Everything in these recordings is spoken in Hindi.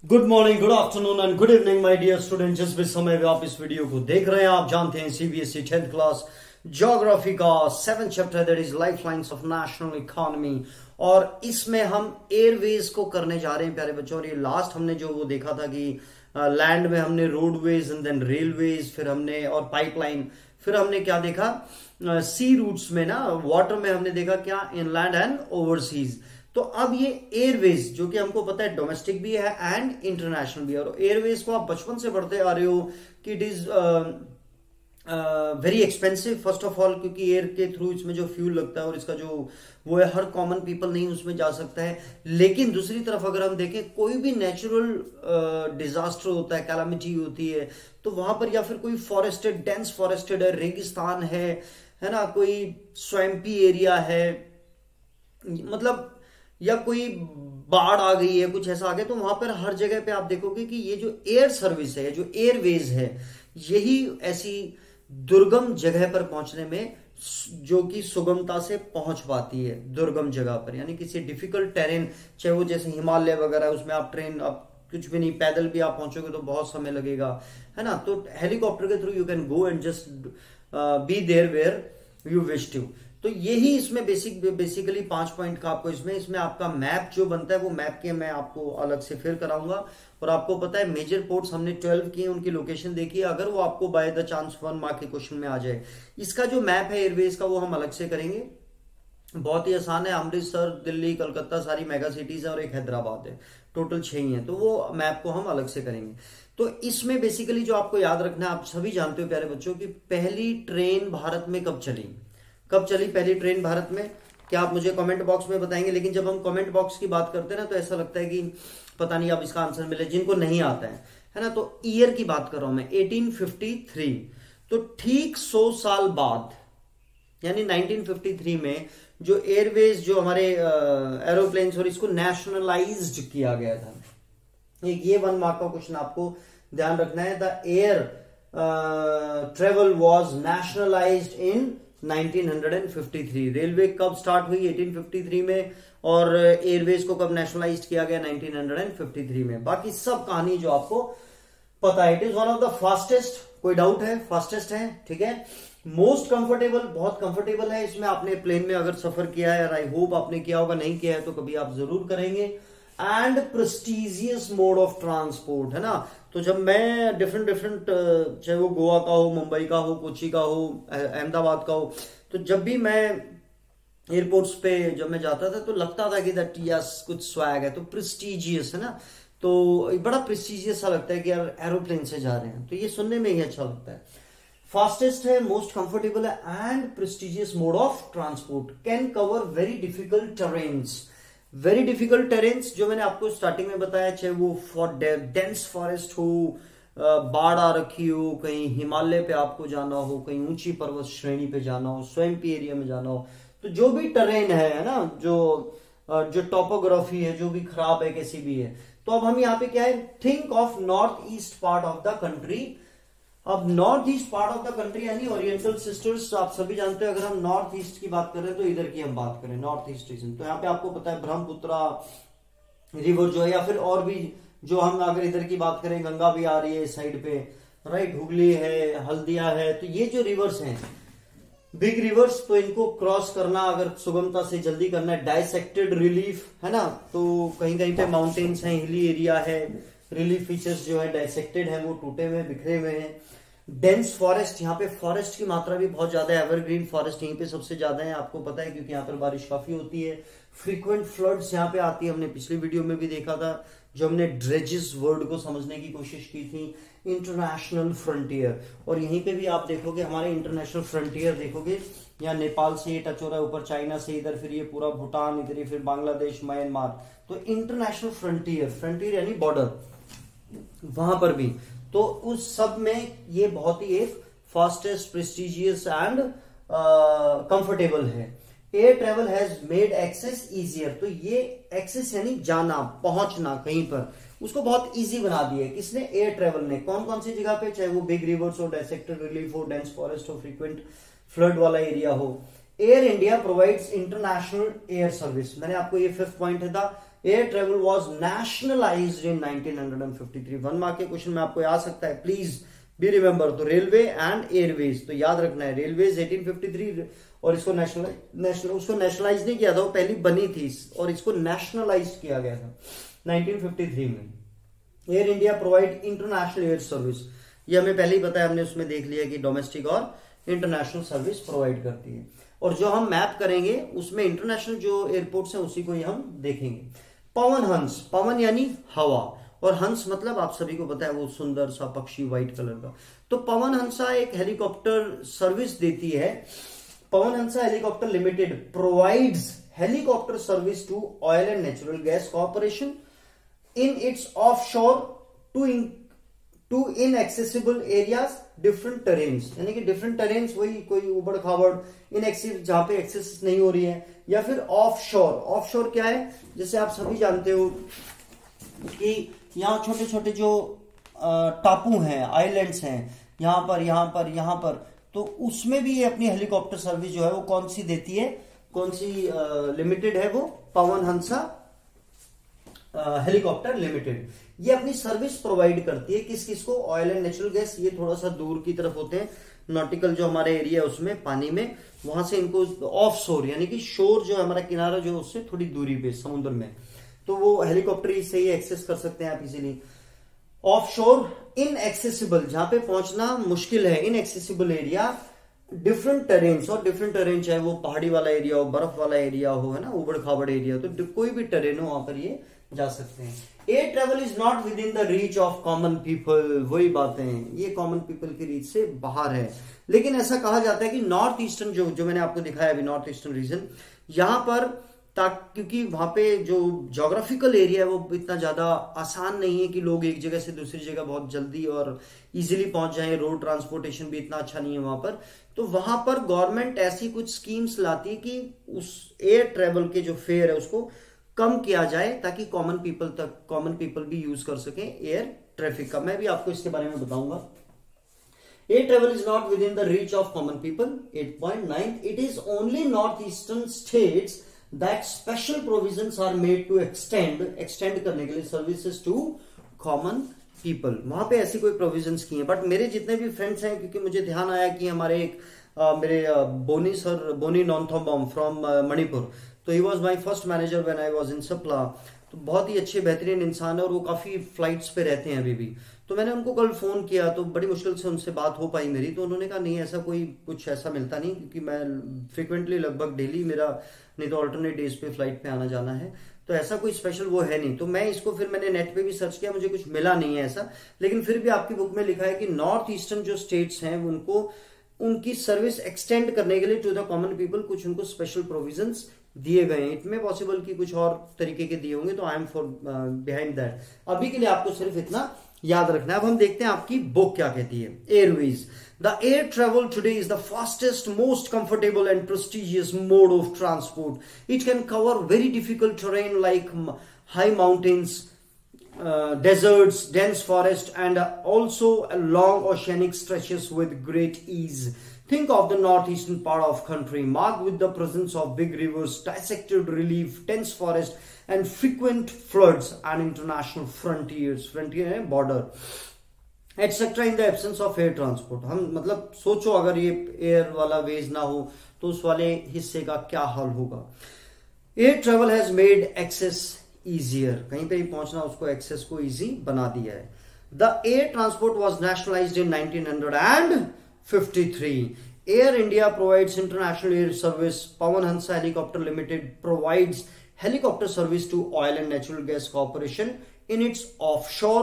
Good morning, good afternoon and good evening my dear student. जिस भी समय में आप इस वीडियो को देख रहे हैं, आप जानते हैं सीबीएसई 10th क्लास ज्योग्राफी का 7th chapter that is life lines of national economy. और इसमें हम एयरवेज को करने जा रहे हैं प्यारे बच्चों। और ये लास्ट हमने जो वो देखा था कि लैंड में हमने रोडवेज एंड देन रेलवेज, फिर हमने और पाइपलाइन, फिर हमने क्या देखा सी रूट्स में ना, वाटर में हमने देखा क्या इनलैंड एंड ओवरसीज। तो अब ये एयरवेज जो कि हमको पता है डोमेस्टिक भी है एंड इंटरनेशनल भी है। और एयरवेज को आप बचपन से पढ़ते आ रहे हो कि it is very expensive first of all, क्योंकि एयर के थ्रू इसमें जो फ्यूल लगता है और इसका जो वो है, हर कॉमन पीपल नहीं उसमें जा सकता है। लेकिन दूसरी तरफ अगर हम देखें, कोई भी नेचुरल डिजास्टर होता है, कैलामिटी होती है, तो वहां पर या फिर कोई फॉरेस्टेड, डेंस फॉरेस्टेड है, रेगिस्तान है ना, कोई स्वैम्पी एरिया है, मतलब या कोई बाढ़ आ गई है, कुछ ऐसा आ गया, तो वहां पर हर जगह पे आप देखोगे कि ये जो एयर सर्विस है, जो एयरवेज है, यही ऐसी दुर्गम जगह पर पहुंचने में जो कि सुगमता से पहुंच पाती है दुर्गम जगह पर। यानी किसी डिफिकल्ट टेरेन, चाहे वो जैसे हिमालय वगैरह, उसमें आप ट्रेन, आप कुछ भी नहीं, पैदल भी आप पहुंचोगे तो बहुत समय लगेगा, है ना। तो हेलीकॉप्टर के through you can go and just be there where you wish to. तो यही इसमें बेसिकली 5 पॉइंट का आपको इसमें आपका मैप जो बनता है, वो मैप के मैं आपको अलग से फिर कराऊंगा। और आपको पता है मेजर पोर्ट्स हमने 12 किए, उनकी लोकेशन देखिए, अगर वो आपको बाय द चांस 1 मार्क के क्वेश्चन में आ जाए। इसका जो मैप है एयरवेज का, वो हम अलग से करेंगे। बहुत ही आसान है, अमृतसर, दिल्ली, कलकत्ता सारी मेगा सिटीज है और एक हैदराबाद है, टोटल 6 ही है। तो वो मैप को हम अलग से करेंगे। तो इसमें बेसिकली जो आपको याद रखना है, आप सभी जानते हो प्यारे बच्चों की पहली ट्रेन भारत में कब चली पहली ट्रेन भारत में, क्या आप मुझे कमेंट बॉक्स में बताएंगे। लेकिन जब हम कमेंट बॉक्स की बात करते हैं ना, तो ऐसा लगता है कि पता नहीं अब इसका आंसर मिले, जिनको नहीं आता है ना। तो ईयर की बात कर रहा हूं मैं, 1853। तो ठीक 100 साल बाद, यानी 1953 में जो एयरवेज, जो हमारे एरोप्लेन्स, और इसको नेशनलाइज्ड किया गया था। ये 1 मार्क का क्वेश्चन आपको ध्यान रखना है। The air travel was nationalized in 1953। Railway कब स्टार्ट हुई? 1853 में। और एयरवेज को कब नेशनलाइज्ड किया गया? 1953 में। बाकी सब कहानी जो आपको पता है। It is one of the fastest, कोई डाउट है? फास्टेस्ट है, ठीक है। मोस्ट कंफर्टेबल, बहुत कंफर्टेबल है। इसमें आपने प्लेन में अगर सफर किया है, आई होप आपने किया होगा, नहीं किया है तो कभी आप जरूर करेंगे। And prestigious mode of transport, है ना। तो जब मैं डिफरेंट चाहे वो गोवा का हो, मुंबई का हो, कोची का हो, अहमदाबाद का हो, तो जब भी मैं एयरपोर्ट्स पे जब मैं जाता था तो लगता था कि दैट यस कुछ स्वैग है, तो प्रेस्टिजियस है ना। तो बड़ा प्रेस्टिजियस सा लगता है कि यार एरोप्लेन से जा रहे हैं, तो ये सुनने में ही अच्छा लगता है। फास्टेस्ट है, मोस्ट कंफर्टेबल है and prestigious mode of transport. Can cover very difficult terrains. Very difficult terrains जो मैंने आपको स्टार्टिंग में बताया, चाहे वो डेंस फॉरेस्ट हो, बाढ़ आ रखी हो, कहीं हिमालय पे आपको जाना हो, कहीं ऊंची पर्वत श्रेणी पे जाना हो, स्वैम्पी एरिया में जाना हो, तो जो भी टेरेन है ना, जो टोपोग्राफी है, जो भी खराब है, कैसी भी है। तो अब हम यहाँ पे क्या है, think of north east part of the country. अब north east part of the country यानी ओरिएंटल सिस्टर्स, आप सभी जानते हैं। अगर हम नॉर्थ ईस्ट की बात कर रहे हैं तो इधर की हम बात करें, नॉर्थ ईस्ट रीजन, तो यहाँ पे आपको पता है ब्रह्मपुत्रा रिवर जो है, या फिर और भी जो हम अगर इधर की बात करें, गंगा भी आ रही है इस साइड पे, राइट, हुगली है, हल्दिया है। तो ये जो रिवर्स हैं, बिग रिवर्स, तो इनको क्रॉस करना अगर सुगमता से जल्दी करना है, डाइसेक्टेड रिलीफ, है ना। तो कहीं कहीं पे माउंटेन्स हैं, हिली एरिया है, रिलीफ फीचर्स जो है डाइसेक्टेड है, वो टूटे हुए, बिखरे हुए हैं। डेंस फॉरेस्ट, यहाँ पे फॉरेस्ट की मात्रा भी बहुत ज्यादा है, एवरग्रीन फॉरेस्ट यहीं पे सबसे ज्यादा है, आपको पता है, क्योंकि यहाँ पर बारिश काफी होती है। फ्रीक्वेंट फ्लड्स यहाँ पे आती है, हमने पिछली वीडियो में भी देखा था, जो हमने ड्रेजेस वर्ड को समझने की कोशिश की थी। इंटरनेशनल फ्रंटियर, और यहीं पे भी आप देखोगे हमारे इंटरनेशनल फ्रंटियर देखोगे, यहाँ नेपाल से ये टच हो रहा है, ऊपर चाइना से, इधर फिर ये पूरा भूटान, इधर ये फिर बांग्लादेश, म्यांमार। तो इंटरनेशनल फ्रंटियर, फ्रंटियर यानी बॉर्डर, वहां पर भी, तो उस सब में ये बहुत ही एक फास्टेस्ट, प्रेस्टिजियस एंड कंफर्टेबल है। Air travel has made access easier. तो ये एक्सेस यानी जाना, पहुंचना कहीं पर, उसको बहुत इजी बना दिया है। किसने? एयर ट्रेवल ने। कौन कौन सी जगह पे? चाहे वो बिग रिवर्स हो, डाइसेक्टेड रिलीफ हो, डेंस फॉरेस्ट हो, फ्रीक्वेंट फ्लड वाला एरिया हो। Air India provides international air service. मैंने आपको ये 5th पॉइंट था air travel was nationalized in 1953। 1 mark के क्वेश्चन में आपको याद सकता है, प्लीज बी रिमेंबर। तो रेलवे एंड एयरवेज, तो याद रखना है रेलवेज 1853, और इसको उसको नेशनलाइज नहीं किया था, वो पहली बनी थी और इसको नेशनलाइज किया गया था 1953 में। Air India provide international air service, ये हमें पहले ही पता है, हमने उसमें देख लिया कि डोमेस्टिक और इंटरनेशनल सर्विस प्रोवाइड करती है। और जो हम मैप करेंगे उसमें इंटरनेशनल जो एयरपोर्ट्स हैं उसी को ही हम देखेंगे। पवन हंस, पवन यानी हवा, और हंस मतलब आप सभी को पता है वो सुंदर सा पक्षी व्हाइट कलर का। तो पवन हंसा एक हेलीकॉप्टर सर्विस देती है। Pawan Hans helicopter limited provides helicopter service to oil and natural gas corporation in its offshore to inaccessible areas different terrains, यानी कि डिफरेंट टेरेन्स, वही कोई उबड़ खाबड़ इनएक्सेस जहां पे एक्सेस नहीं हो रही है, या फिर ऑफशोर। ऑफशोर क्या है, जैसे आप सभी जानते हो कि यहाँ छोटे छोटे जो टापू हैं, आइलैंड्स हैं, यहां पर, तो उसमें भी ये अपनी हेलीकॉप्टर सर्विस जो है वो कौन सी देती है, कौन सी लिमिटेड है, वो पवन हंसा हेलीकॉप्टर लिमिटेड। ये अपनी सर्विस प्रोवाइड करती है किस किस को, ऑयल एंड नेचुरल गैस, ये थोड़ा सा दूर की तरफ होते हैं, नॉटिकल जो हमारे एरिया है उसमें पानी में, वहां से इनको ऑफ शोर, यानी कि शोर जो है हमारा किनारा जो उससे थोड़ी दूरी पे समुद्र में, तो वो हेलीकॉप्टर से ही एक्सेस कर सकते हैं आप इजीली। ऑफ शोर इनएक्सेसिबल, जहां पे पहुंचना मुश्किल है, इनएक्सेसिबल एरिया, डिफरेंट टेरेन्स, और डिफरेंट टेरेन चाहे वो पहाड़ी वाला एरिया हो, बर्फ वाला एरिया हो, है ना, उबड़ खाबड़ एरिया, तो कोई भी टेरेन हो वहां पर ये जा सकते हैं। Air travel is not within the reach of common people, वही बातें हैं, ये कॉमन पीपल की रीच से बाहर है। लेकिन ऐसा कहा जाता है कि नॉर्थ ईस्टर्न जो मैंने आपको दिखाया अभी, नॉर्थ ईस्टर्न रीजन, यहां पर क्योंकि वहां पे जो जोग्राफिकल एरिया है वो इतना ज्यादा आसान नहीं है कि लोग एक जगह से दूसरी जगह बहुत जल्दी और इजीली पहुंच जाएं, रोड ट्रांसपोर्टेशन भी इतना अच्छा नहीं है वहां पर, तो वहां पर गवर्नमेंट ऐसी कुछ स्कीम्स लाती है कि उस एयर ट्रेवल के जो फेयर है उसको कम किया जाए, ताकि कॉमन पीपल भी यूज कर सके एयर ट्रैफिक का। मैं भी आपको इसके बारे में बताऊंगा। Air travel is not within the reach of common people. 8.9 it is only north eastern states that special provisions are made to extend करने के लिए सर्विसेज टू कॉमन पीपल, वहां पे ऐसी कोई प्रोविजंस की है। बट मेरे जितने भी फ्रेंड्स हैं, क्योंकि मुझे ध्यान आया कि हमारे एक मेरे बोनी नॉनथोम्बम फ्रॉम मणिपुर, तो he was my first manager when I was in सप्ला, तो बहुत ही अच्छे बेहतरीन इंसान है और वो काफी फ्लाइट्स पे रहते हैं अभी भी। तो मैंने उनको कल फोन किया तो बड़ी मुश्किल से उनसे बात हो पाई मेरी, तो उन्होंने कहा नहीं ऐसा कोई कुछ ऐसा मिलता नहीं, क्योंकि मैं फ्रिक्वेंटली लगभग डेली मेरा नहीं तो अल्टरनेट डेज पे फ्लाइट पे आना जाना है, तो ऐसा कोई स्पेशल वो है नहीं। तो मैं इसको फिर मैंने नेट पे भी सर्च किया, मुझे कुछ मिला नहीं है ऐसा, लेकिन फिर भी आपकी बुक में लिखा है कि नॉर्थ ईस्टर्न जो स्टेट्स हैं उनको उनकी सर्विस एक्सटेंड करने के लिए टू द कॉमन पीपल कुछ उनको स्पेशल प्रोविजंस दिए गए हैं। इट में पॉसिबल कि कुछ और तरीके के दिए होंगे, तो I am for behind that. अभी के लिए आपको सिर्फ इतना याद रखना है। अब हम देखते हैं आपकी बुक क्या कहती है। Airways, the air travel today is the fastest, most comfortable and prestigious mode of transport. It can cover very difficult terrain like high mountains, deserts, dense forest, and also long oceanic stretches with great ease. Think of the northeastern part of country, marked with the presence of big rivers, dissected relief, dense forest, and frequent floods and international frontiers. Frontier है border, etc. In the absence of air transport. हम मतलब सोचो अगर ये एयर वाला वेज ना हो तो उस वाले हिस्से का क्या हाल होगा। Air travel has made access easier, कहीं पे भी पहुंचना उसको एक्सेस को इजी बना दिया है। The air transport was nationalized in 1953। Air India provides international air service. Pawan Hans helicopter limited provides helicopter service to oil and natural gas corporation in its offshore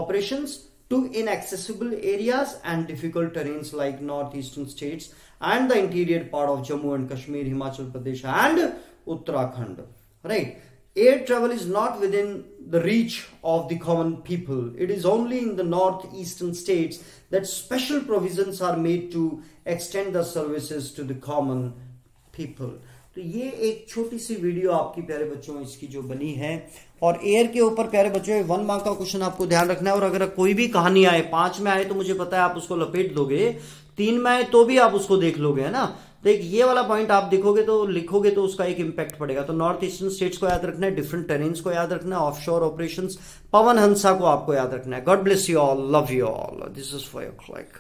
operations to inaccessible areas and difficult terrains like northeastern states and the interior part of Jammu and Kashmir, Himachal Pradesh and Uttarakhand. Right? Air travel is not within the reach of the common people. It is only in the northeastern states that special provisions are made to extend the services to the common people. तो ये एक छोटी सी वीडियो आपकी प्यारे बच्चों इसकी जो बनी है, और एयर के ऊपर प्यारे बच्चों 1 मार्क का क्वेश्चन आपको ध्यान रखना है। और अगर कोई भी कहानी आए 5 में आए तो मुझे पता है आप उसको लपेट दोगे, 3 में आए तो भी आप उसको देख लोगे, है ना। देख ये वाला पॉइंट आप देखोगे तो लिखोगे तो उसका एक इम्पैक्ट पड़ेगा। तो नॉर्थ ईस्टर्न स्टेट्स को याद रखना है, डिफरेंट टेरेन्स को याद रखना है, ऑफशोर ऑपरेशंस, पवन हंसा को आपको याद रखना है। God bless you all, love you all, this is for your click.